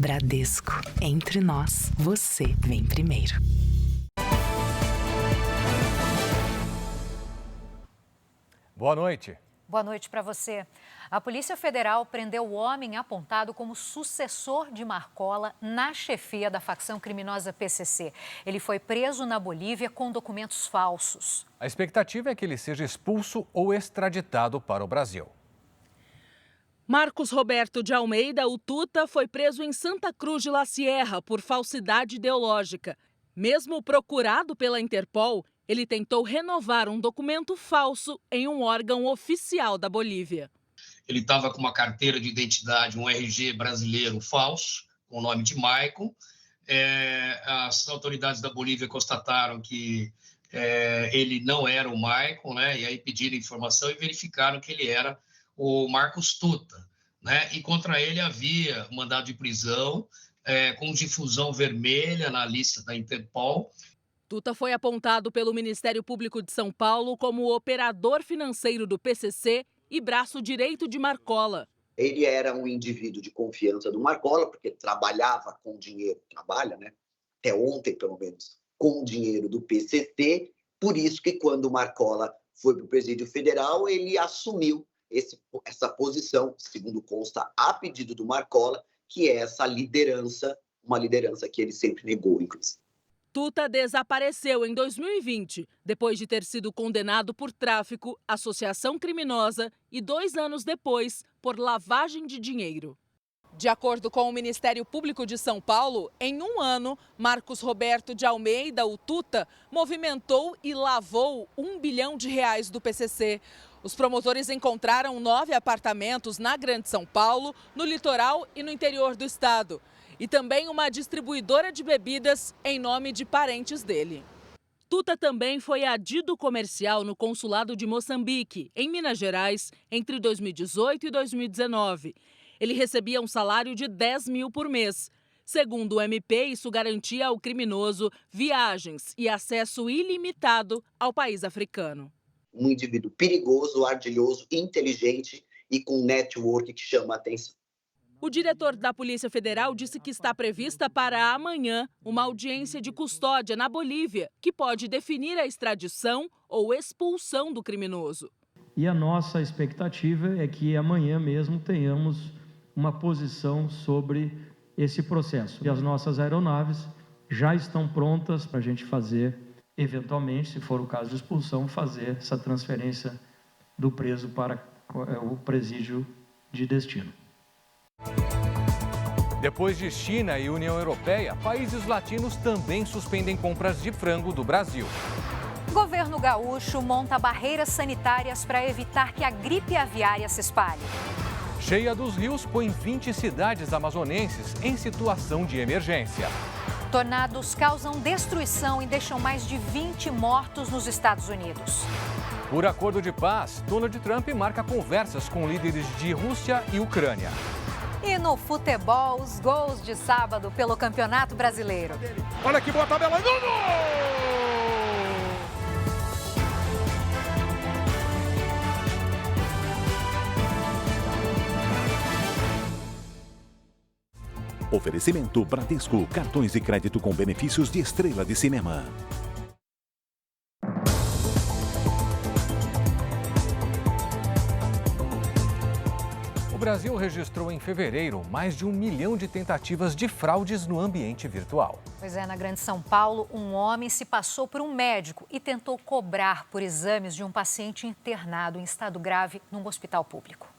Bradesco. Entre nós, você vem primeiro. Boa noite. Boa noite para você. A Polícia Federal prendeu o homem apontado como sucessor de Marcola na chefia da facção criminosa PCC. Ele foi preso na Bolívia com documentos falsos. A expectativa é que ele seja expulso ou extraditado para o Brasil. Marcos Roberto de Almeida, o Tuta, foi preso em Santa Cruz de la Sierra por falsidade ideológica. Mesmo procurado pela Interpol, ele tentou renovar um documento falso em um órgão oficial da Bolívia. Ele estava com uma carteira de identidade, um RG brasileiro falso, com o nome de Maicon. As autoridades da Bolívia constataram que ele não era o Maicon, né? E aí pediram informação e verificaram que ele era o Marcos Tuta, né? E contra ele havia mandado de prisão com difusão vermelha na lista da Interpol. Tuta foi apontado pelo Ministério Público de São Paulo como o operador financeiro do PCC e braço direito de Marcola. Ele era um indivíduo de confiança do Marcola, porque trabalhava com dinheiro, trabalha, né? Até ontem, pelo menos, com dinheiro do PCC. Por isso que quando o Marcola foi para o Presídio Federal, ele assumiu essa posição, segundo consta, a pedido do Marcola, que é essa liderança, uma liderança que ele sempre negou, inclusive. Tuta desapareceu em 2020, depois de ter sido condenado por tráfico, associação criminosa e 2 anos depois, por lavagem de dinheiro. De acordo com o Ministério Público de São Paulo, em 1 ano, Marcos Roberto de Almeida, o Tuta, movimentou e lavou R$1 bilhão do PCC. Os promotores encontraram 9 apartamentos na Grande São Paulo, no litoral e no interior do estado. E também uma distribuidora de bebidas em nome de parentes dele. Tuta também foi adido comercial no consulado de Moçambique, em Minas Gerais, entre 2018 e 2019. Ele recebia um salário de 10 mil por mês. Segundo o MP, isso garantia ao criminoso viagens e acesso ilimitado ao país africano. Um indivíduo perigoso, ardilhoso, inteligente e com network que chama a atenção. O diretor da Polícia Federal disse que está prevista para amanhã uma audiência de custódia na Bolívia, que pode definir a extradição ou expulsão do criminoso. E a nossa expectativa é que amanhã mesmo tenhamos uma posição sobre esse processo. E as nossas aeronaves já estão prontas para a gente fazer, eventualmente, se for o caso de expulsão, fazer essa transferência do preso para o presídio de destino. Depois de China e União Europeia, países latinos também suspendem compras de frango do Brasil. O governo gaúcho monta barreiras sanitárias para evitar que a gripe aviária se espalhe. Cheia dos Rios põe 20 cidades amazonenses em situação de emergência. Tornados causam destruição e deixam mais de 20 mortos nos Estados Unidos. Por acordo de paz, Donald Trump marca conversas com líderes de Rússia e Ucrânia. E no futebol, os gols de sábado pelo Campeonato Brasileiro. Olha que boa tabela! Oferecimento Bradesco, cartões de crédito com benefícios de estrela de cinema. O Brasil registrou em fevereiro mais de 1 milhão de tentativas de fraudes no ambiente virtual. Pois é, na Grande São Paulo, um homem se passou por um médico e tentou cobrar por exames de um paciente internado em estado grave num hospital público.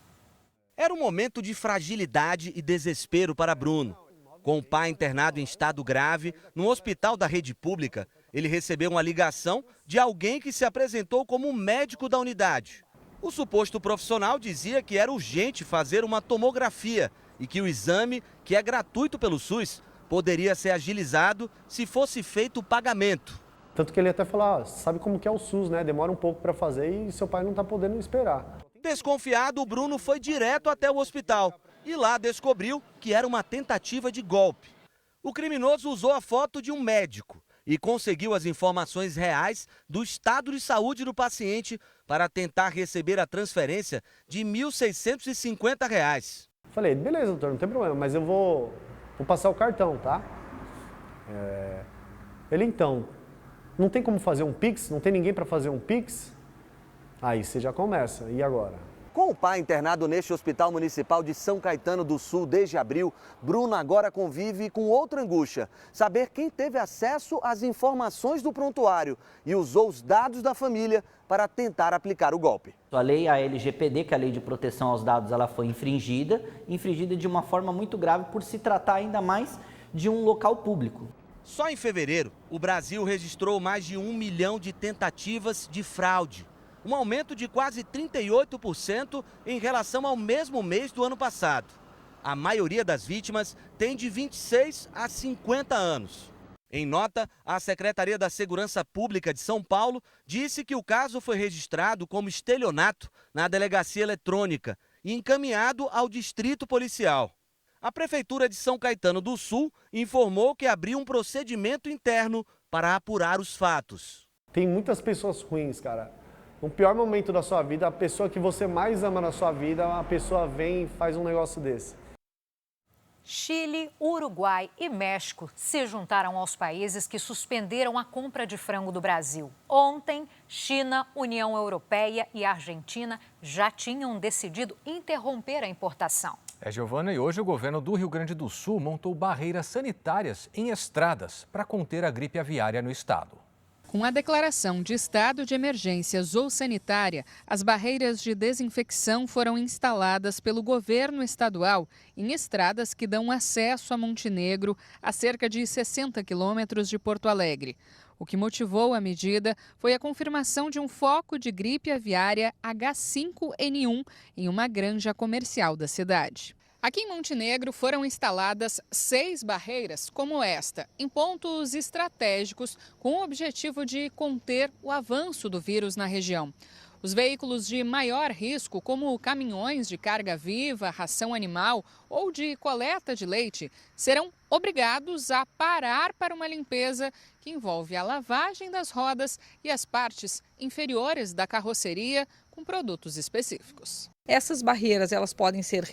Era um momento de fragilidade e desespero para Bruno. Com o pai internado em estado grave, no hospital da rede pública, ele recebeu uma ligação de alguém que se apresentou como um médico da unidade. O suposto profissional dizia que era urgente fazer uma tomografia e que o exame, que é gratuito pelo SUS, poderia ser agilizado se fosse feito o pagamento. Tanto que ele até falou, sabe como que é o SUS, né? Demora um pouco para fazer e seu pai não está podendo esperar. Desconfiado, o Bruno foi direto até o hospital e lá descobriu que era uma tentativa de golpe. O criminoso usou a foto de um médico e conseguiu as informações reais do estado de saúde do paciente para tentar receber a transferência de R$ 1.650. Falei, beleza, doutor, não tem problema, mas eu vou Vou passar o cartão, tá? Ele, então, não tem como fazer um Pix? Não tem ninguém para fazer um Pix? Aí você já começa, e agora? Com o pai internado neste Hospital Municipal de São Caetano do Sul desde abril, Bruno agora convive com outra angústia: saber quem teve acesso às informações do prontuário e usou os dados da família para tentar aplicar o golpe. A lei, a LGPD, que é a Lei de Proteção aos Dados, ela foi infringida de uma forma muito grave por se tratar ainda mais de um local público. Só em fevereiro, o Brasil registrou mais de 1 milhão de tentativas de fraude. Um aumento de quase 38% em relação ao mesmo mês do ano passado. A maioria das vítimas tem de 26 a 50 anos. Em nota, a Secretaria da Segurança Pública de São Paulo disse que o caso foi registrado como estelionato na delegacia eletrônica e encaminhado ao distrito policial. A Prefeitura de São Caetano do Sul informou que abriu um procedimento interno para apurar os fatos. Tem muitas pessoas ruins, cara. No pior momento da sua vida, a pessoa que você mais ama na sua vida, a pessoa vem e faz um negócio desse. Chile, Uruguai e México se juntaram aos países que suspenderam a compra de frango do Brasil. Ontem, China, União Europeia e Argentina já tinham decidido interromper a importação. Giovana, e hoje o governo do Rio Grande do Sul montou barreiras sanitárias em estradas para conter a gripe aviária no estado. Com a declaração de estado de emergência zoossanitária, as barreiras de desinfecção foram instaladas pelo governo estadual em estradas que dão acesso a Montenegro, a cerca de 60 quilômetros de Porto Alegre. O que motivou a medida foi a confirmação de um foco de gripe aviária H5N1 em uma granja comercial da cidade. Aqui em Montenegro foram instaladas 6 barreiras como esta, em pontos estratégicos, com o objetivo de conter o avanço do vírus na região. Os veículos de maior risco, como caminhões de carga viva, ração animal ou de coleta de leite, serão obrigados a parar para uma limpeza que envolve a lavagem das rodas e as partes inferiores da carroceria com produtos específicos. Essas barreiras elas podem ser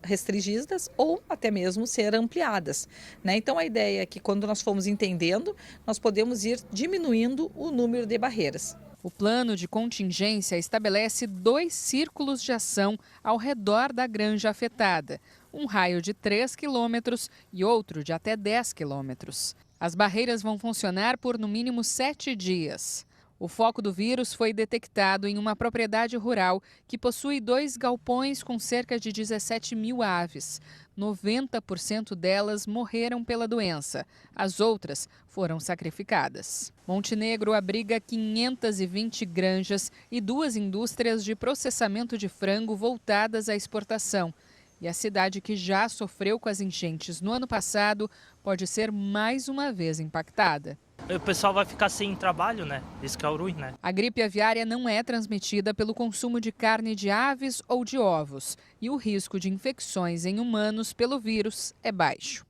restringidas ou até mesmo ser ampliadas, né? Então a ideia é que quando nós formos entendendo, nós podemos ir diminuindo o número de barreiras. O plano de contingência estabelece 2 círculos de ação ao redor da granja afetada, um raio de 3 quilômetros e outro de até 10 quilômetros. As barreiras vão funcionar por no mínimo 7 dias. O foco do vírus foi detectado em uma propriedade rural que possui 2 galpões com cerca de 17 mil aves. 90% delas morreram pela doença. As outras foram sacrificadas. Montenegro abriga 520 granjas e 2 indústrias de processamento de frango voltadas à exportação. E a cidade, que já sofreu com as enchentes no ano passado, pode ser mais uma vez impactada. O pessoal vai ficar sem trabalho, né? Isso que é o ruim, né? A gripe aviária não é transmitida pelo consumo de carne de aves ou de ovos. E o risco de infecções em humanos pelo vírus é baixo.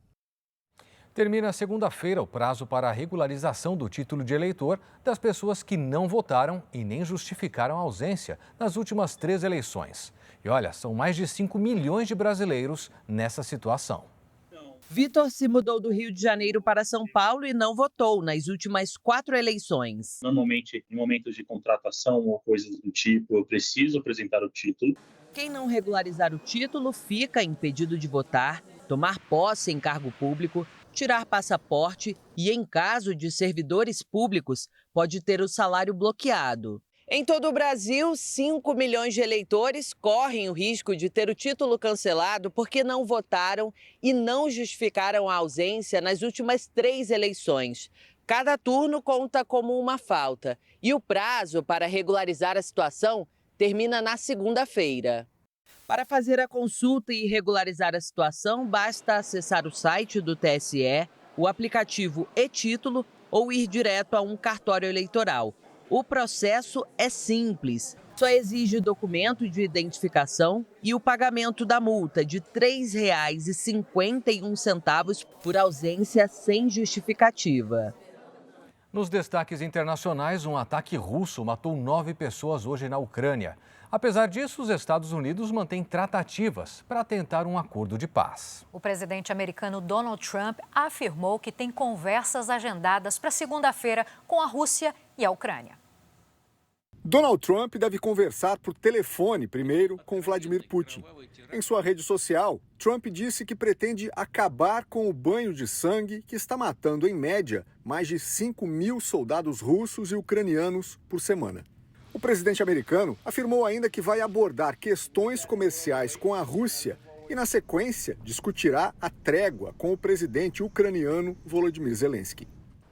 Termina segunda-feira o prazo para a regularização do título de eleitor das pessoas que não votaram e nem justificaram a ausência nas últimas 3 eleições. E olha, são mais de 5 milhões de brasileiros nessa situação. Vitor se mudou do Rio de Janeiro para São Paulo e não votou nas últimas 4 eleições. Normalmente, em momentos de contratação ou coisas do tipo, eu preciso apresentar o título. Quem não regularizar o título fica impedido de votar, tomar posse em cargo público, tirar passaporte e, em caso de servidores públicos, pode ter o salário bloqueado. Em todo o Brasil, 5 milhões de eleitores correm o risco de ter o título cancelado porque não votaram e não justificaram a ausência nas últimas 3 eleições. Cada turno conta como uma falta e o prazo para regularizar a situação termina na segunda-feira. Para fazer a consulta e regularizar a situação, basta acessar o site do TSE, o aplicativo e-Título ou ir direto a um cartório eleitoral. O processo é simples, só exige documento de identificação e o pagamento da multa de R$ 3,51 por ausência sem justificativa. Nos destaques internacionais, um ataque russo matou 9 pessoas hoje na Ucrânia. Apesar disso, os Estados Unidos mantêm tratativas para tentar um acordo de paz. O presidente americano Donald Trump afirmou que tem conversas agendadas para segunda-feira com a Rússia e a Ucrânia. Donald Trump deve conversar por telefone primeiro com Vladimir Putin. Em sua rede social, Trump disse que pretende acabar com o banho de sangue que está matando, em média, mais de 5.000 soldados russos e ucranianos por semana. O presidente americano afirmou ainda que vai abordar questões comerciais com a Rússia e, na sequência, discutirá a trégua com o presidente ucraniano Volodymyr Zelensky.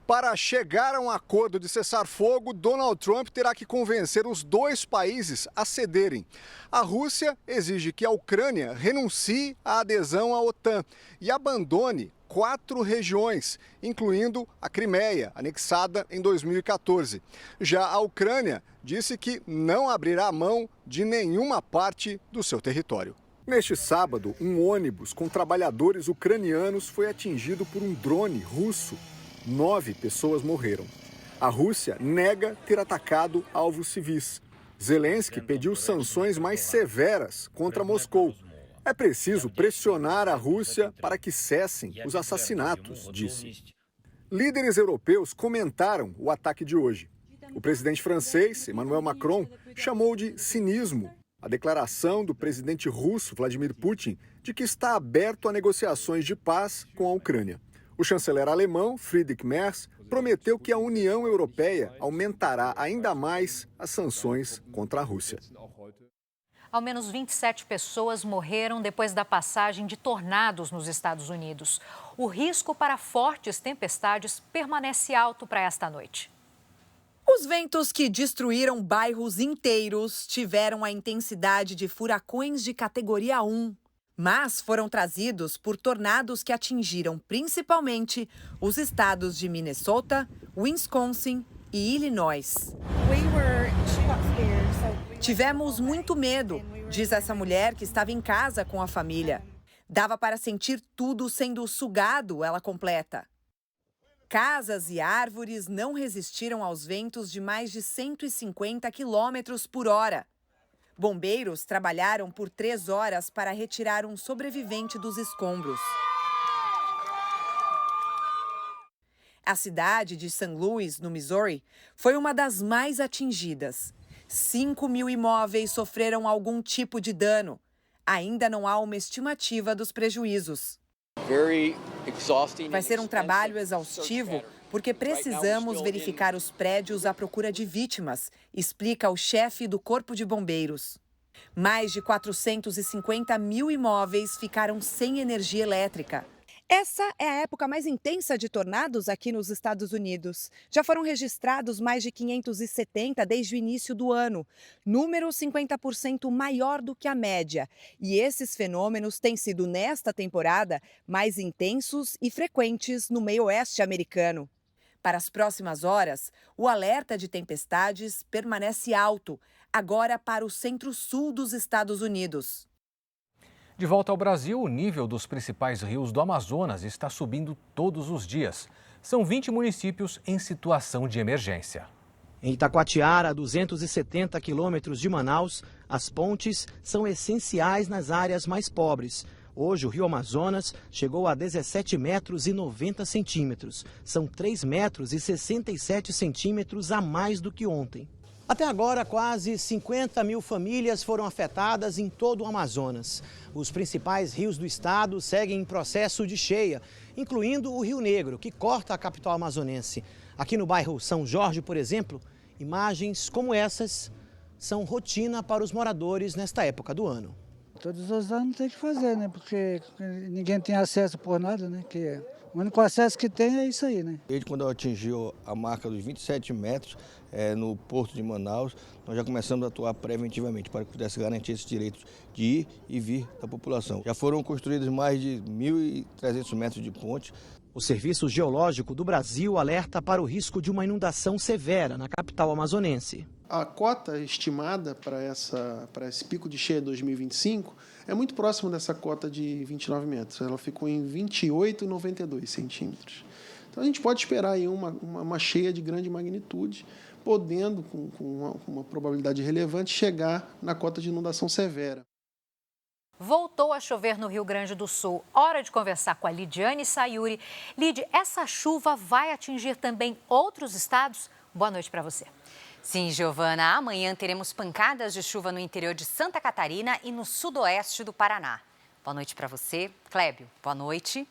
Para chegar a um acordo de cessar-fogo, Donald Trump terá que convencer os dois países a cederem. A Rússia exige que a Ucrânia renuncie à adesão à OTAN e abandone 4 regiões, incluindo a Crimeia, anexada em 2014. Já a Ucrânia disse que não abrirá mão de nenhuma parte do seu território. Neste sábado, um ônibus com trabalhadores ucranianos foi atingido por um drone russo. 9 pessoas morreram. A Rússia nega ter atacado alvos civis. Zelensky pediu sanções mais severas contra Moscou. É preciso pressionar a Rússia para que cessem os assassinatos, disse. Líderes europeus comentaram o ataque de hoje. O presidente francês, Emmanuel Macron, chamou de cinismo a declaração do presidente russo, Vladimir Putin, de que está aberto a negociações de paz com a Ucrânia. O chanceler alemão, Friedrich Merz, prometeu que a União Europeia aumentará ainda mais as sanções contra a Rússia. Ao menos 27 pessoas morreram depois da passagem de tornados nos Estados Unidos. O risco para fortes tempestades permanece alto para esta noite. Os ventos que destruíram bairros inteiros tiveram a intensidade de furacões de categoria 1. Mas foram trazidos por tornados que atingiram principalmente os estados de Minnesota, Wisconsin e Illinois. Tivemos muito medo, diz essa mulher que estava em casa com a família. Dava para sentir tudo sendo sugado, ela completa. Casas e árvores não resistiram aos ventos de mais de 150 quilômetros por hora. Bombeiros trabalharam por 3 horas para retirar um sobrevivente dos escombros. A cidade de St. Louis, no Missouri, foi uma das mais atingidas. 5.000 imóveis sofreram algum tipo de dano. Ainda não há uma estimativa dos prejuízos. Vai ser um trabalho exaustivo porque precisamos verificar os prédios à procura de vítimas, explica o chefe do Corpo de Bombeiros. Mais de 450.000 imóveis ficaram sem energia elétrica. Essa é a época mais intensa de tornados aqui nos Estados Unidos. Já foram registrados mais de 570 desde o início do ano, número 50% maior do que a média. E esses fenômenos têm sido, nesta temporada, mais intensos e frequentes no meio-oeste americano. Para as próximas horas, o alerta de tempestades permanece alto, agora para o centro-sul dos Estados Unidos. De volta ao Brasil, o nível dos principais rios do Amazonas está subindo todos os dias. São 20 municípios em situação de emergência. Em Itacoatiara, a 270 quilômetros de Manaus, as pontes são essenciais nas áreas mais pobres. Hoje, o rio Amazonas chegou a 17 metros e 90 centímetros. São 3 metros e 67 centímetros a mais do que ontem. Até agora, quase 50.000 famílias foram afetadas em todo o Amazonas. Os principais rios do estado seguem em processo de cheia, incluindo o Rio Negro, que corta a capital amazonense. Aqui no bairro São Jorge, por exemplo, imagens como essas são rotina para os moradores nesta época do ano. Todos os anos tem que fazer, né? Porque ninguém tem acesso por nada, né? Que o único acesso que tem é isso aí, né? Desde quando atingiu a marca dos 27 metros no porto de Manaus, nós já começamos a atuar preventivamente para que pudesse garantir esses direitos de ir e vir da população. Já foram construídos mais de 1.300 metros de ponte. O Serviço Geológico do Brasil alerta para o risco de uma inundação severa na capital amazonense. A cota estimada para esse pico de cheia de 2025 é muito próximo dessa cota de 29 metros. Ela ficou em 28,92 centímetros. Então a gente pode esperar aí uma cheia de grande magnitude, podendo, com uma probabilidade relevante, chegar na cota de inundação severa. Voltou a chover no Rio Grande do Sul. Hora de conversar com a Lidiane Sayuri. Lid, essa chuva vai atingir também outros estados? Boa noite para você. Sim, Giovana, amanhã teremos pancadas de chuva no interior de Santa Catarina e no sudoeste do Paraná. Boa noite para você. Clébio, boa noite.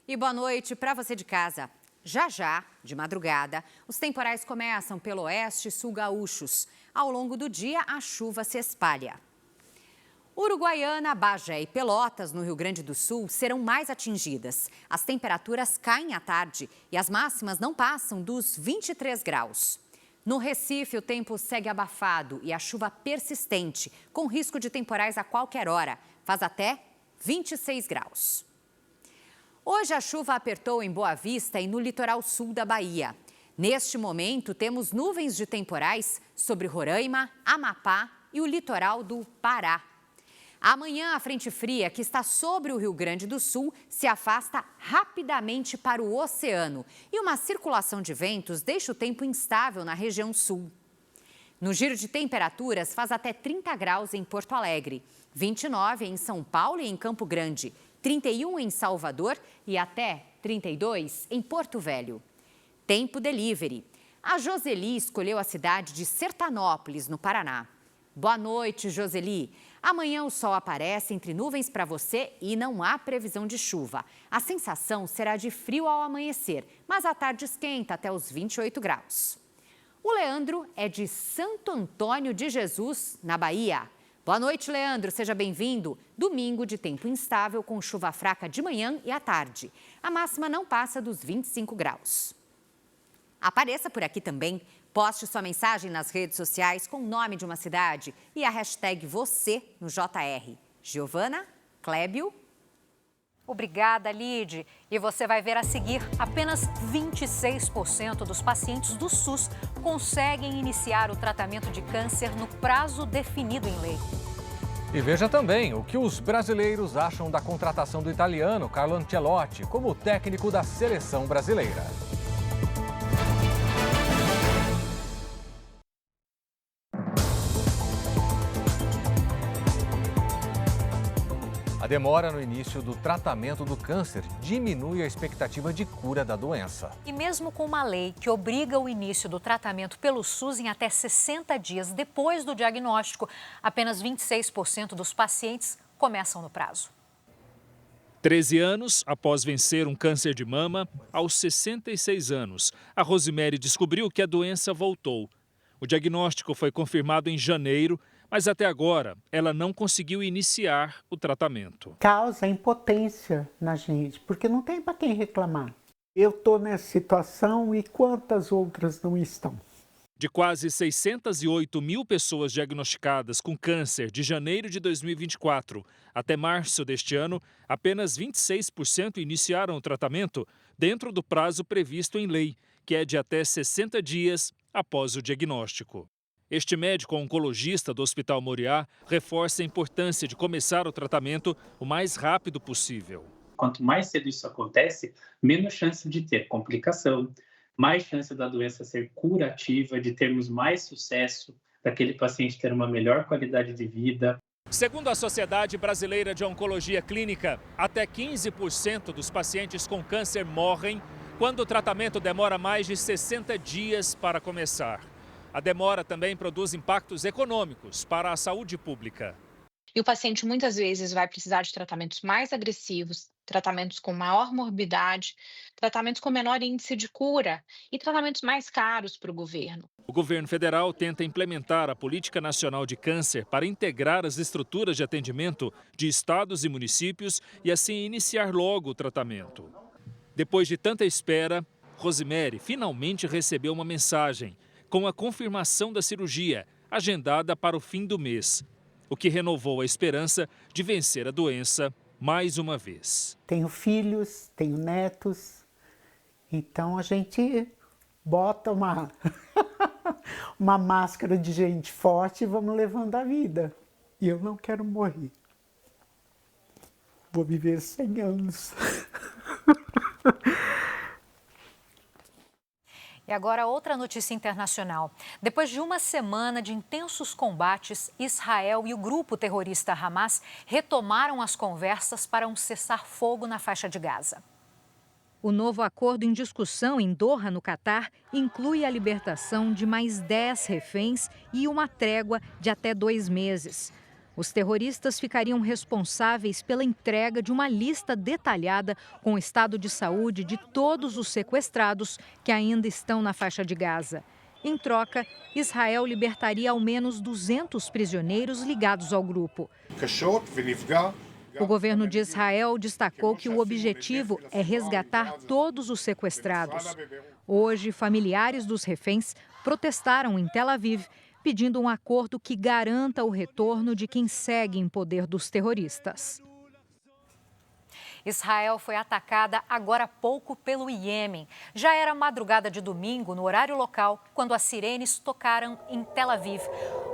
E boa noite para você de casa. Já, de madrugada, os temporais começam pelo oeste e sul gaúchos. Ao longo do dia, a chuva se espalha. Uruguaiana, Bagé e Pelotas, no Rio Grande do Sul, serão mais atingidas. As temperaturas caem à tarde e as máximas não passam dos 23 graus. No Recife, o tempo segue abafado e a chuva persistente, com risco de temporais a qualquer hora. Faz até 26 graus. Hoje a chuva apertou em Boa Vista e no litoral sul da Bahia. Neste momento, temos nuvens de temporais sobre Roraima, Amapá e o litoral do Pará. Amanhã, a frente fria que está sobre o Rio Grande do Sul se afasta rapidamente para o oceano e uma circulação de ventos deixa o tempo instável na região sul. No giro de temperaturas, faz até 30 graus em Porto Alegre, 29 em São Paulo e em Campo Grande, 31 em Salvador e até 32 em Porto Velho. Tempo delivery. A Joseli escolheu a cidade de Sertanópolis, no Paraná. Boa noite, Joseli. Amanhã o sol aparece entre nuvens para você e não há previsão de chuva. A sensação será de frio ao amanhecer, mas à tarde esquenta até os 28 graus. O Leandro é de Santo Antônio de Jesus, na Bahia. Boa noite, Leandro. Seja bem-vindo. Domingo de tempo instável com chuva fraca de manhã e à tarde. A máxima não passa dos 25 graus. Apareça por aqui também. Poste sua mensagem nas redes sociais com o nome de uma cidade e a hashtag você no JR. Giovana, Clébio. Obrigada, Lid. E você vai ver a seguir, apenas 26% dos pacientes do SUS conseguem iniciar o tratamento de câncer no prazo definido em lei. E veja também o que os brasileiros acham da contratação do italiano Carlo Ancelotti como técnico da seleção brasileira. A demora no início do tratamento do câncer diminui a expectativa de cura da doença. E mesmo com uma lei que obriga o início do tratamento pelo SUS em até 60 dias depois do diagnóstico, apenas 26% dos pacientes começam no prazo. 13 anos após vencer um câncer de mama, aos 66 anos, a Rosemary descobriu que a doença voltou. O diagnóstico foi confirmado em janeiro, mas até agora ela não conseguiu iniciar o tratamento. Causa impotência na gente, porque não tem para quem reclamar. Eu estou nessa situação e quantas outras não estão? De quase 608 mil pessoas diagnosticadas com câncer de janeiro de 2024 até março deste ano, apenas 26% iniciaram o tratamento dentro do prazo previsto em lei, que é de até 60 dias após o diagnóstico. Este médico oncologista do Hospital Moriá reforça a importância de começar o tratamento o mais rápido possível. Quanto mais cedo isso acontece, menos chance de ter complicação, mais chance da doença ser curativa, de termos mais sucesso, daquele paciente ter uma melhor qualidade de vida. Segundo a Sociedade Brasileira de Oncologia Clínica, até 15% dos pacientes com câncer morrem quando o tratamento demora mais de 60 dias para começar. A demora também produz impactos econômicos para a saúde pública. E o paciente muitas vezes vai precisar de tratamentos mais agressivos, tratamentos com maior morbidade, tratamentos com menor índice de cura e tratamentos mais caros para o governo. O governo federal tenta implementar a Política Nacional de Câncer para integrar as estruturas de atendimento de estados e municípios e assim iniciar logo o tratamento. Depois de tanta espera, Rosemary finalmente recebeu uma mensagem com a confirmação da cirurgia, agendada para o fim do mês, o que renovou a esperança de vencer a doença mais uma vez. Tenho filhos, tenho netos, então a gente bota uma máscara de gente forte e vamos levando a vida. E eu não quero morrer. Vou viver 100 anos. E agora outra notícia internacional. Depois de uma semana de intensos combates, Israel e o grupo terrorista Hamas retomaram as conversas para um cessar-fogo na faixa de Gaza. O novo acordo em discussão em Doha, no Catar, inclui a libertação de mais 10 reféns e uma trégua de até 2 meses. Os terroristas ficariam responsáveis pela entrega de uma lista detalhada com o estado de saúde de todos os sequestrados que ainda estão na faixa de Gaza. Em troca, Israel libertaria ao menos 200 prisioneiros ligados ao grupo. O governo de Israel destacou que o objetivo é resgatar todos os sequestrados. Hoje, familiares dos reféns protestaram em Tel Aviv, pedindo um acordo que garanta o retorno de quem segue em poder dos terroristas. Israel foi atacada agora há pouco pelo Iêmen. Já era madrugada de domingo, no horário local, quando as sirenes tocaram em Tel Aviv.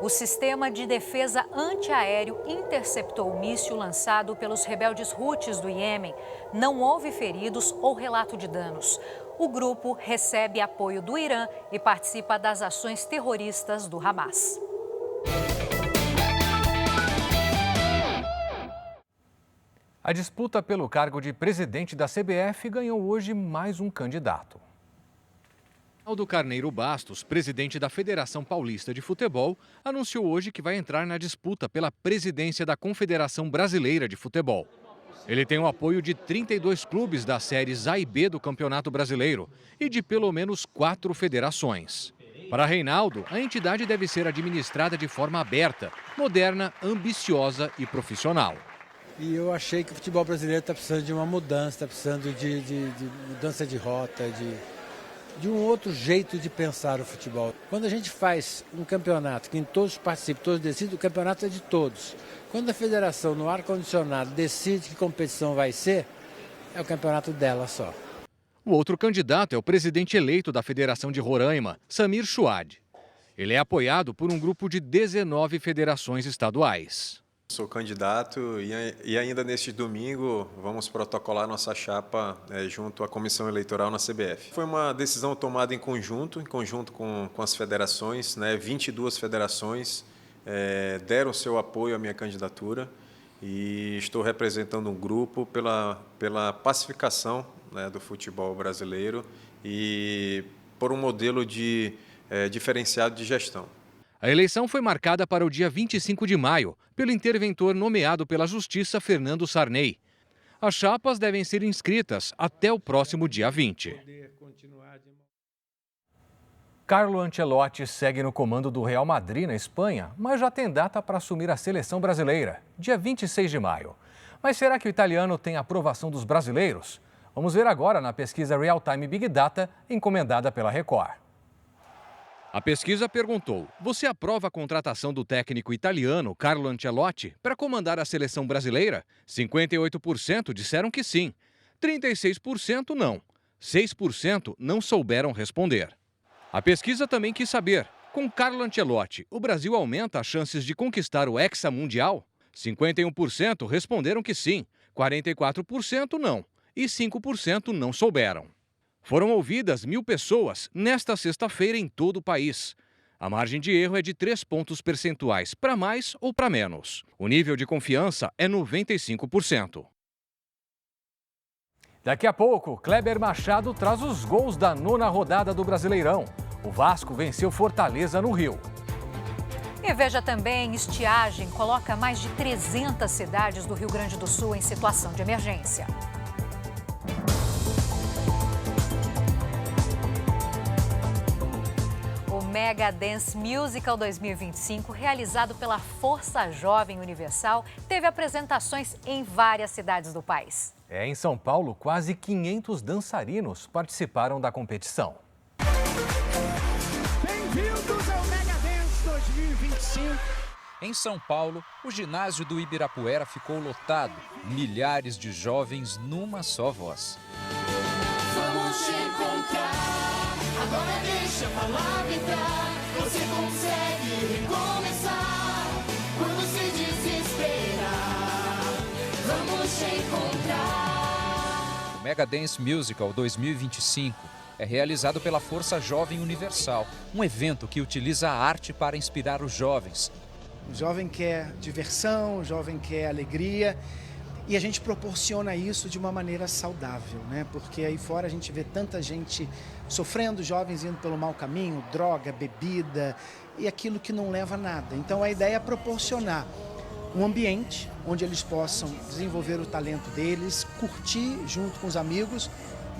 O sistema de defesa antiaéreo interceptou o míssil lançado pelos rebeldes Houthis do Iêmen. Não houve feridos ou relato de danos. O grupo recebe apoio do Irã e participa das ações terroristas do Hamas. A disputa pelo cargo de presidente da CBF ganhou hoje mais um candidato. Aldo Carneiro Bastos, presidente da Federação Paulista de Futebol, anunciou hoje que vai entrar na disputa pela presidência da Confederação Brasileira de Futebol. Ele tem o apoio de 32 clubes das séries A e B do Campeonato Brasileiro e de pelo menos 4 federações. Para Reinaldo, a entidade deve ser administrada de forma aberta, moderna, ambiciosa e profissional. E eu achei que o futebol brasileiro está precisando de uma mudança, está precisando de mudança de rota, de um outro jeito de pensar o futebol. Quando a gente faz um campeonato que todos participam, todos decidem, o campeonato é de todos. Quando a federação, no ar-condicionado, decide que competição vai ser, é o campeonato dela só. O outro candidato é o presidente eleito da Federação de Roraima, Samir Chouad. Ele é apoiado por um grupo de 19 federações estaduais. Sou candidato e ainda neste domingo vamos protocolar nossa chapa junto à Comissão Eleitoral na CBF. Foi uma decisão tomada em conjunto com as federações, 22 federações deram seu apoio à minha candidatura e estou representando um grupo pela pacificação do futebol brasileiro e por um modelo diferenciado de gestão. A eleição foi marcada para o dia 25 de maio, pelo interventor nomeado pela Justiça, Fernando Sarney. As chapas devem ser inscritas até o próximo dia 20. Carlo Ancelotti segue no comando do Real Madrid, na Espanha, mas já tem data para assumir a seleção brasileira, dia 26 de maio. Mas será que o italiano tem a aprovação dos brasileiros? Vamos ver agora na pesquisa Real Time Big Data, encomendada pela Record. A pesquisa perguntou: você aprova a contratação do técnico italiano Carlo Ancelotti para comandar a seleção brasileira? 58% disseram que sim, 36% não, 6% não souberam responder. A pesquisa também quis saber: com Carlo Ancelotti, o Brasil aumenta as chances de conquistar o hexamundial? 51% responderam que sim, 44% não e 5% não souberam. Foram ouvidas 1.000 pessoas nesta sexta-feira em todo o país. A margem de erro é de 3 pontos percentuais, para mais ou para menos. O nível de confiança é 95%. Daqui a pouco, Kleber Machado traz os gols da 9ª rodada do Brasileirão. O Vasco venceu Fortaleza no Rio. E veja também, estiagem coloca mais de 300 cidades do Rio Grande do Sul em situação de emergência. O Mega Dance Musical 2025, realizado pela Força Jovem Universal, teve apresentações em várias cidades do país. Em São Paulo, quase 500 dançarinos participaram da competição. Bem-vindos ao Mega Dance 2025. Em São Paulo, o ginásio do Ibirapuera ficou lotado. Milhares de jovens numa só voz. Vamos te encontrar, agora deixa a palavra entrar. Você consegue recomeçar quando se desesperar. Vamos te encontrar. O Mega Dance Musical 2025 é realizado pela Força Jovem Universal, um evento que utiliza a arte para inspirar os jovens. O jovem quer diversão, o jovem quer alegria, e a gente proporciona isso de uma maneira saudável, né? Porque aí fora a gente vê tanta gente sofrendo, jovens indo pelo mau caminho, droga, bebida e aquilo que não leva a nada. Então a ideia é proporcionar um ambiente onde eles possam desenvolver o talento deles, curtir junto com os amigos,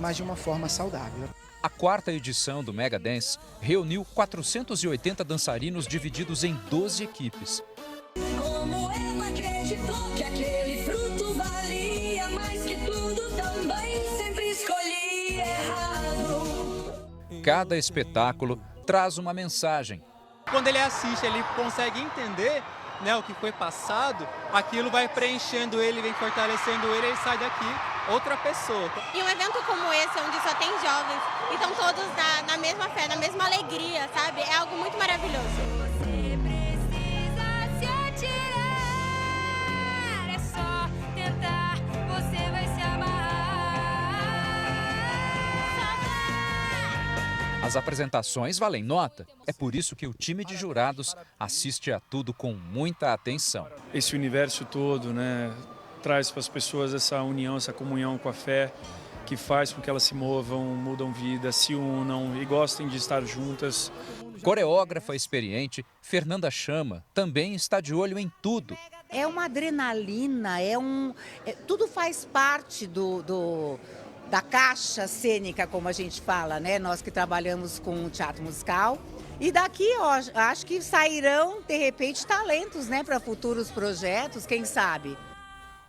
mas de uma forma saudável. A 4ª edição do Mega Dance reuniu 480 dançarinos divididos em 12 equipes. Como ela acreditou que aquele fruto valia mais que tudo, também sempre escolhi errado. Cada espetáculo traz uma mensagem. Quando ele assiste, ele consegue entender, né, o que foi passado, aquilo vai preenchendo ele, vem fortalecendo ele, ele sai daqui outra pessoa. E um evento como esse, onde só tem jovens e estão todos na mesma fé, na mesma alegria, sabe? É algo muito maravilhoso. Você precisa se atirar, é só tentar, você vai se amarrar. As apresentações valem nota. É por isso que o time de jurados assiste a tudo com muita atenção. Esse universo todo, né, traz para as pessoas essa união, essa comunhão com a fé, que faz com que elas se movam, mudam vida, se unam e gostem de estar juntas. Coreógrafa experiente, Fernanda Chama também está de olho em tudo. É uma adrenalina, tudo faz parte da caixa cênica, como a gente fala, né? Nós que trabalhamos com teatro musical. E daqui, ó, acho que sairão, de repente, talentos, né, para futuros projetos, quem sabe?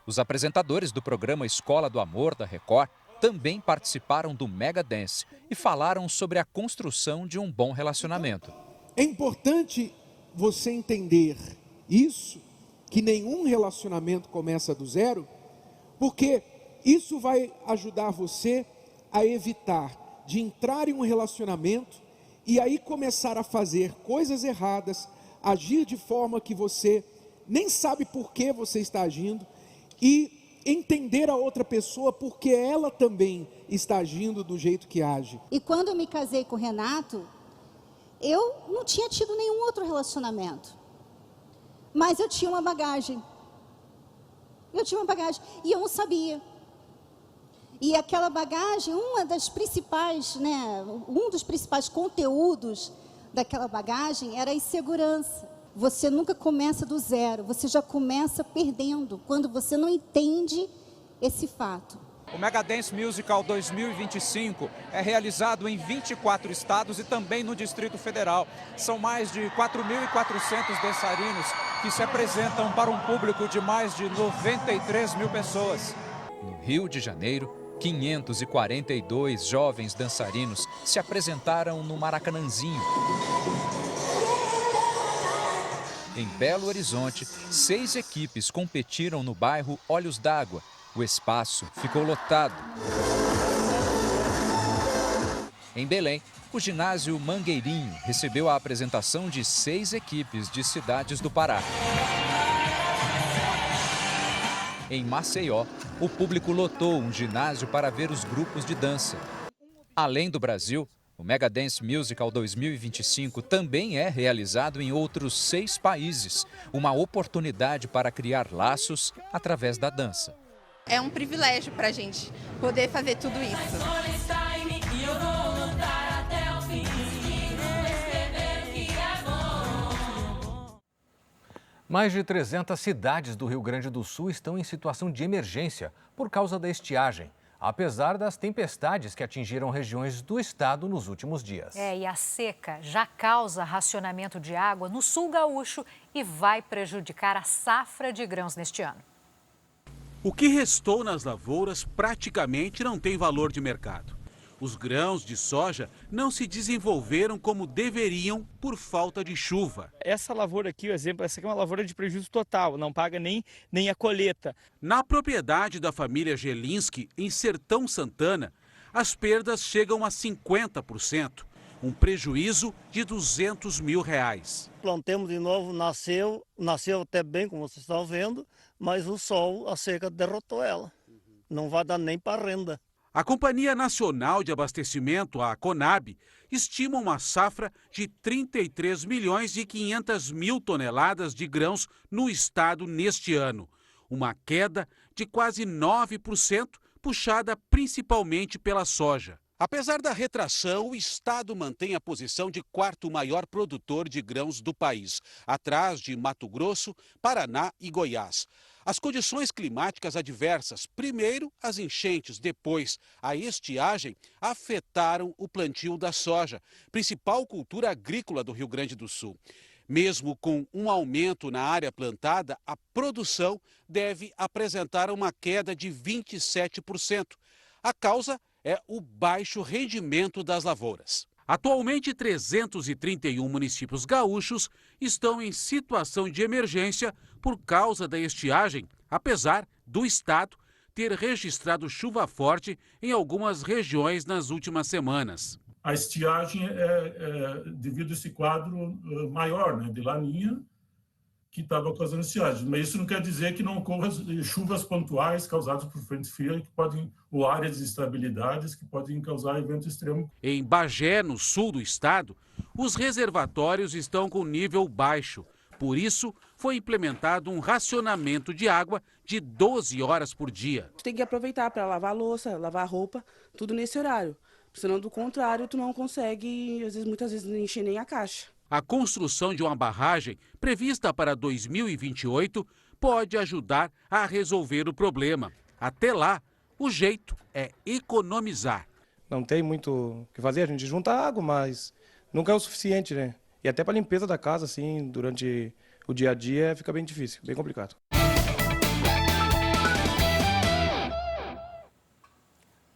Os apresentadores do programa Escola do Amor, da Record, também participaram do Mega Dance e falaram sobre a construção de um bom relacionamento. É importante você entender isso, que nenhum relacionamento começa do zero, porque isso vai ajudar você a evitar de entrar em um relacionamento e aí começar a fazer coisas erradas, agir de forma que você nem sabe por que você está agindo e entender a outra pessoa porque ela também está agindo do jeito que age. E quando eu me casei com o Renato, eu não tinha tido nenhum outro relacionamento. Mas eu tinha uma bagagem. E eu não sabia. E aquela bagagem, um dos principais conteúdos daquela bagagem era a insegurança. Você nunca começa do zero, você já começa perdendo quando você não entende esse fato. O Mega Dance Musical 2025 é realizado em 24 estados e também no Distrito Federal. São mais de 4.400 dançarinos que se apresentam para um público de mais de 93 mil pessoas. No Rio de Janeiro, 542 jovens dançarinos se apresentaram no Maracanãzinho. Em Belo Horizonte, 6 equipes competiram no bairro Olhos d'Água. O espaço ficou lotado. Em Belém, o ginásio Mangueirinho recebeu a apresentação de 6 equipes de cidades do Pará. Em Maceió, o público lotou um ginásio para ver os grupos de dança. Além do Brasil, o Mega Dance Musical 2025 também é realizado em outros 6 países, uma oportunidade para criar laços através da dança. É um privilégio para a gente poder fazer tudo isso. Mais de 300 cidades do Rio Grande do Sul estão em situação de emergência por causa da estiagem, apesar das tempestades que atingiram regiões do estado nos últimos dias. E a seca já causa racionamento de água no sul gaúcho e vai prejudicar a safra de grãos neste ano. O que restou nas lavouras praticamente não tem valor de mercado. Os grãos de soja não se desenvolveram como deveriam por falta de chuva. Essa lavoura aqui, o exemplo, essa aqui é uma lavoura de prejuízo total, não paga nem a colheita. Na propriedade da família Gelinski, em Sertão Santana, as perdas chegam a 50%, um prejuízo de R$200 mil. Plantemos de novo, nasceu até bem, como vocês estão vendo, mas o sol, a seca derrotou ela. Não vai dar nem para renda. A Companhia Nacional de Abastecimento, a Conab, estima uma safra de 33 milhões e 500 mil toneladas de grãos no estado neste ano. Uma queda de quase 9%, puxada principalmente pela soja. Apesar da retração, o estado mantém a posição de quarto maior produtor de grãos do país, atrás de Mato Grosso, Paraná e Goiás. As condições climáticas adversas, primeiro as enchentes, depois a estiagem, afetaram o plantio da soja, principal cultura agrícola do Rio Grande do Sul. Mesmo com um aumento na área plantada, a produção deve apresentar uma queda de 27%. A causa é o baixo rendimento das lavouras. Atualmente, 331 municípios gaúchos estão em situação de emergência por causa da estiagem, apesar do estado ter registrado chuva forte em algumas regiões nas últimas semanas. A estiagem é devido a esse quadro maior, né, de laninha, que estava causando estiagem. Mas isso não quer dizer que não ocorram chuvas pontuais causadas por frente fria, ou áreas de instabilidades que podem causar evento extremo. Em Bagé, no sul do estado, os reservatórios estão com nível baixo. Por isso, foi implementado um racionamento de água de 12 horas por dia. Tu tem que aproveitar para lavar a louça, lavar a roupa, tudo nesse horário. Senão, do contrário, tu não consegue, muitas vezes, encher nem a caixa. A construção de uma barragem, prevista para 2028, pode ajudar a resolver o problema. Até lá, o jeito é economizar. Não tem muito o que fazer, a gente junta água, mas nunca é o suficiente, né? E até para a limpeza da casa, assim, durante o dia a dia, fica bem difícil, bem complicado.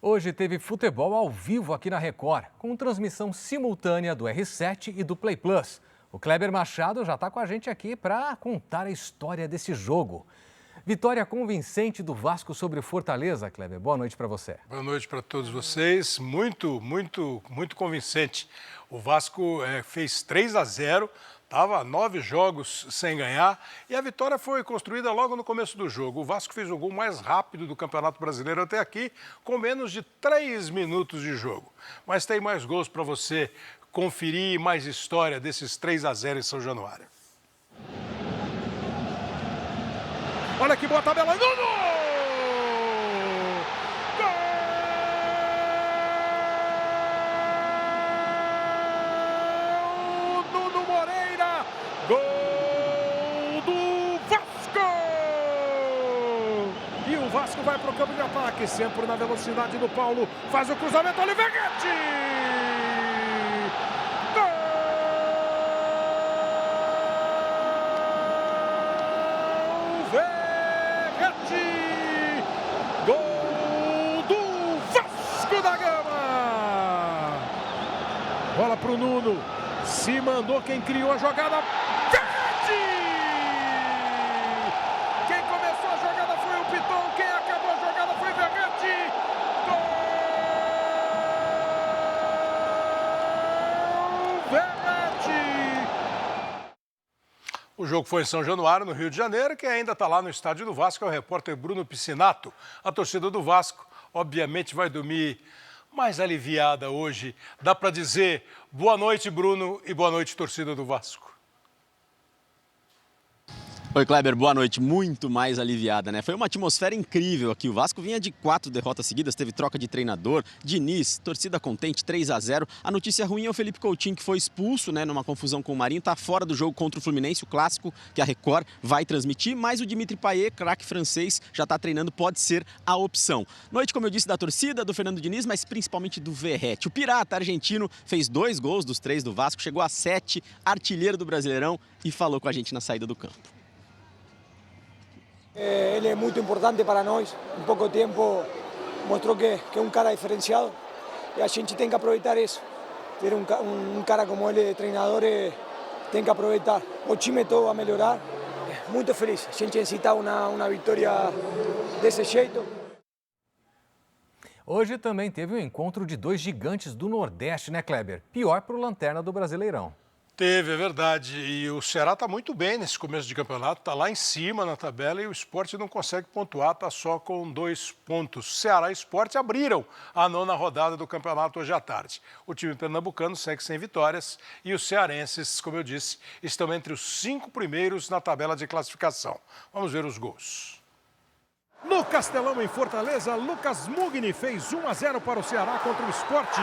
Hoje teve futebol ao vivo aqui na Record, com transmissão simultânea do R7 e do Play Plus. O Kleber Machado já está com a gente aqui para contar a história desse jogo. Vitória convincente do Vasco sobre o Fortaleza, Kleber. Boa noite para você. Boa noite para todos vocês. Muito convincente. O Vasco fez 3-0. Estava 9 jogos sem ganhar e a vitória foi construída logo no começo do jogo. O Vasco fez o gol mais rápido do Campeonato Brasileiro até aqui, com menos de 3 minutos de jogo. Mas tem mais gols para você conferir e mais história desses 3-0 em São Januário. Olha que boa tabela, Nuno! Gol do Vasco! E o Vasco vai para o campo de ataque, sempre na velocidade do Paulo. Faz o cruzamento, olha o Vegetti! Gol! Vegetti! Gol do Vasco da Gama! Bola para o Nuno. Se mandou quem criou a jogada. Quem começou a jogada foi o Piton, quem acabou a jogada foi o Vegetti. Gol! Vegetti! O jogo foi em São Januário, no Rio de Janeiro. Quem ainda está lá no estádio do Vasco é o repórter Bruno Piscinato. A torcida do Vasco, obviamente, vai dormir mais aliviada hoje. Dá para dizer boa noite, Bruno, e boa noite, torcida do Vasco. Oi, Kleber, boa noite. Muito mais aliviada, né? Foi uma atmosfera incrível aqui. O Vasco vinha de 4 derrotas seguidas, teve troca de treinador, Diniz, torcida contente, 3-0. A notícia ruim é o Felipe Coutinho, que foi expulso, né, numa confusão com o Marinho, tá fora do jogo contra o Fluminense, o clássico que a Record vai transmitir, mas o Dimitri Payet, craque francês, já tá treinando, pode ser a opção. Noite, como eu disse, da torcida, do Fernando Diniz, mas principalmente do Verratti. O pirata argentino fez 2 gols dos 3 do Vasco, chegou a 7, artilheiro do Brasileirão, e falou com a gente na saída do campo. Él es muy importante para nosotros, en poco tiempo mostró que es un cara diferenciado y a gente tem que aproveitar eso. Ter un cara como él de treinadores tem que aproveitar. O time todo va a melhorar, muito feliz. A gente necesitava uma vitória desse jeito. Hoje também teve um encontro de 2 gigantes do Nordeste, né, Kleber? Pior para o Lanterna do Brasileirão. Teve, é verdade. E o Ceará está muito bem nesse começo de campeonato, está lá em cima na tabela e o Sport não consegue pontuar, está só com 2 pontos. Ceará e Sport abriram a 9ª rodada do campeonato hoje à tarde. O time pernambucano segue sem vitórias e os cearenses, como eu disse, estão entre os 5 primeiros na tabela de classificação. Vamos ver os gols. No Castelão, em Fortaleza, Lucas Mugni fez 1-0 para o Ceará contra o Sport.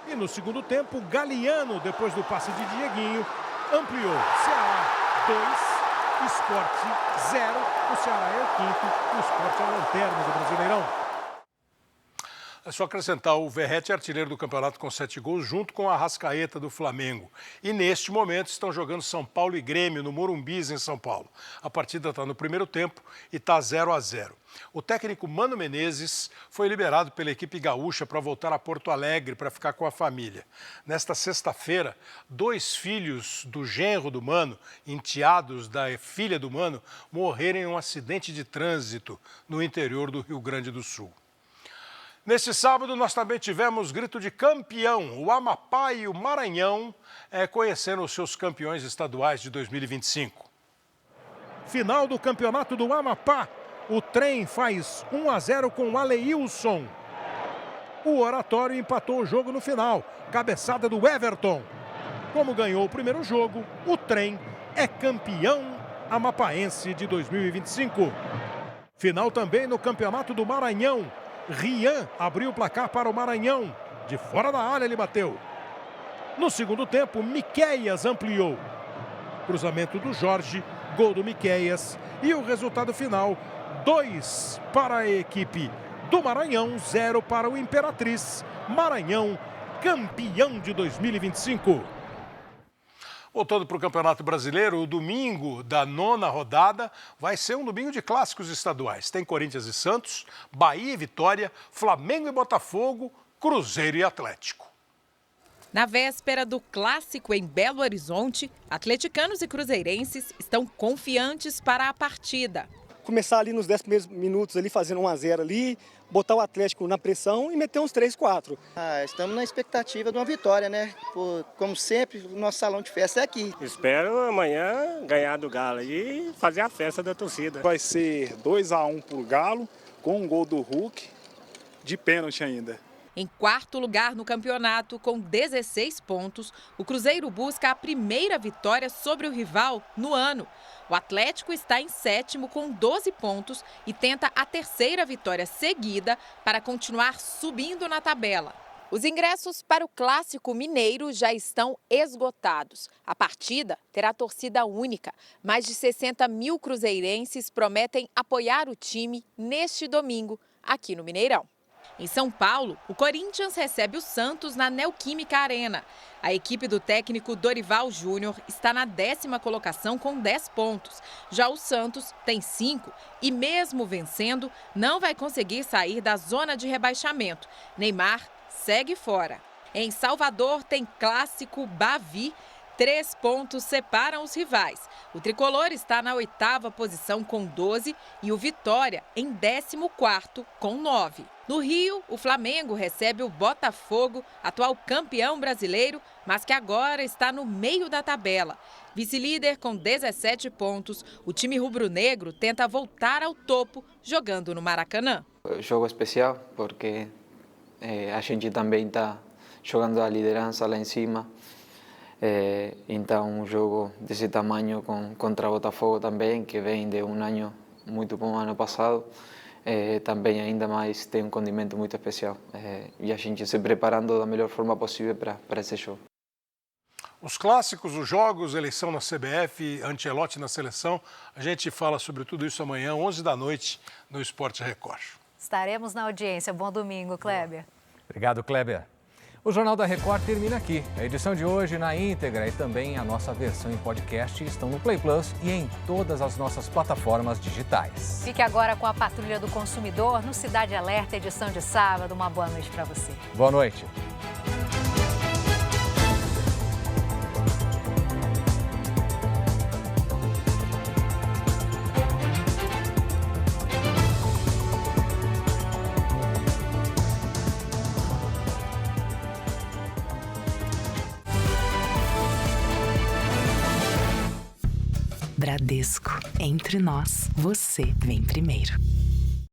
E no segundo tempo, Galiano, depois do passe de Dieguinho, ampliou. Ceará 2, Sport 0. O Ceará é o quinto, o Sport é o lanterna do Brasileirão. É só acrescentar, o Verratti é artilheiro do campeonato com 7 gols, junto com a Arrascaeta do Flamengo. E neste momento estão jogando São Paulo e Grêmio, no Morumbi, em São Paulo. A partida está no primeiro tempo e está 0-0. O técnico Mano Menezes foi liberado pela equipe gaúcha para voltar a Porto Alegre para ficar com a família. Nesta sexta-feira, 2 filhos do genro do Mano, enteados da filha do Mano, morreram em um acidente de trânsito no interior do Rio Grande do Sul. Neste sábado, nós também tivemos grito de campeão. O Amapá e o Maranhão conheceram os seus campeões estaduais de 2025. Final do campeonato do Amapá. O Trem faz 1-0 com Aleilson. O Oratório empatou o jogo no final. Cabeçada do Everton. Como ganhou o primeiro jogo, o Trem é campeão amapaense de 2025. Final também no campeonato do Maranhão. Rian abriu o placar para o Maranhão. De fora da área ele bateu. No segundo tempo, Miqueias ampliou. Cruzamento do Jorge, gol do Miqueias. E o resultado final, 2 para a equipe do Maranhão, 0 para o Imperatriz. Maranhão, campeão de 2025. Voltando para o Campeonato Brasileiro, o domingo da 9ª rodada vai ser um domingo de clássicos estaduais. Tem Corinthians e Santos, Bahia e Vitória, Flamengo e Botafogo, Cruzeiro e Atlético. Na véspera do clássico em Belo Horizonte, atleticanos e cruzeirenses estão confiantes para a partida. Começar ali nos 10 primeiros minutos, ali fazendo 1-0 ali, botar o Atlético na pressão e meter uns 3-4. Estamos na expectativa de uma vitória, né? Como sempre, o nosso salão de festa é aqui. Espero amanhã ganhar do Galo e fazer a festa da torcida. Vai ser 2-1 pro Galo, com um gol do Hulk, de pênalti ainda. Em quarto lugar no campeonato, com 16 pontos, o Cruzeiro busca a primeira vitória sobre o rival no ano. O Atlético está em sétimo com 12 pontos e tenta a terceira vitória seguida para continuar subindo na tabela. Os ingressos para o Clássico Mineiro já estão esgotados. A partida terá torcida única. Mais de 60 mil cruzeirenses prometem apoiar o time neste domingo, aqui no Mineirão. Em São Paulo, o Corinthians recebe o Santos na Neoquímica Arena. A equipe do técnico Dorival Júnior está na 10ª colocação com 10 pontos. Já o Santos tem 5 e, mesmo vencendo, não vai conseguir sair da zona de rebaixamento. Neymar segue fora. Em Salvador tem clássico Bavi. 3 pontos separam os rivais. O tricolor está na 8ª posição com 12 e o Vitória em 14º com 9. No Rio, o Flamengo recebe o Botafogo, atual campeão brasileiro, mas que agora está no meio da tabela. Vice-líder com 17 pontos, o time rubro-negro tenta voltar ao topo jogando no Maracanã. Jogo especial porque a gente também está jogando a liderança lá em cima. Então, um jogo desse tamanho contra o Botafogo também, que vem de um ano muito bom ano passado, também ainda mais tem um condimento muito especial. E a gente se preparando da melhor forma possível para esse jogo. Os clássicos, os jogos, eleição na CBF, Ancelotti na seleção, a gente fala sobre tudo isso amanhã, 11 da noite, no Esporte Record. Estaremos na audiência. Bom domingo, Kleber. Obrigado, Kleber. O Jornal da Record termina aqui. A edição de hoje na íntegra e também a nossa versão em podcast estão no Play Plus e em todas as nossas plataformas digitais. Fique agora com a Patrulha do Consumidor no Cidade Alerta, edição de sábado. Uma boa noite para você. Boa noite. Bradesco. Entre nós, você vem primeiro.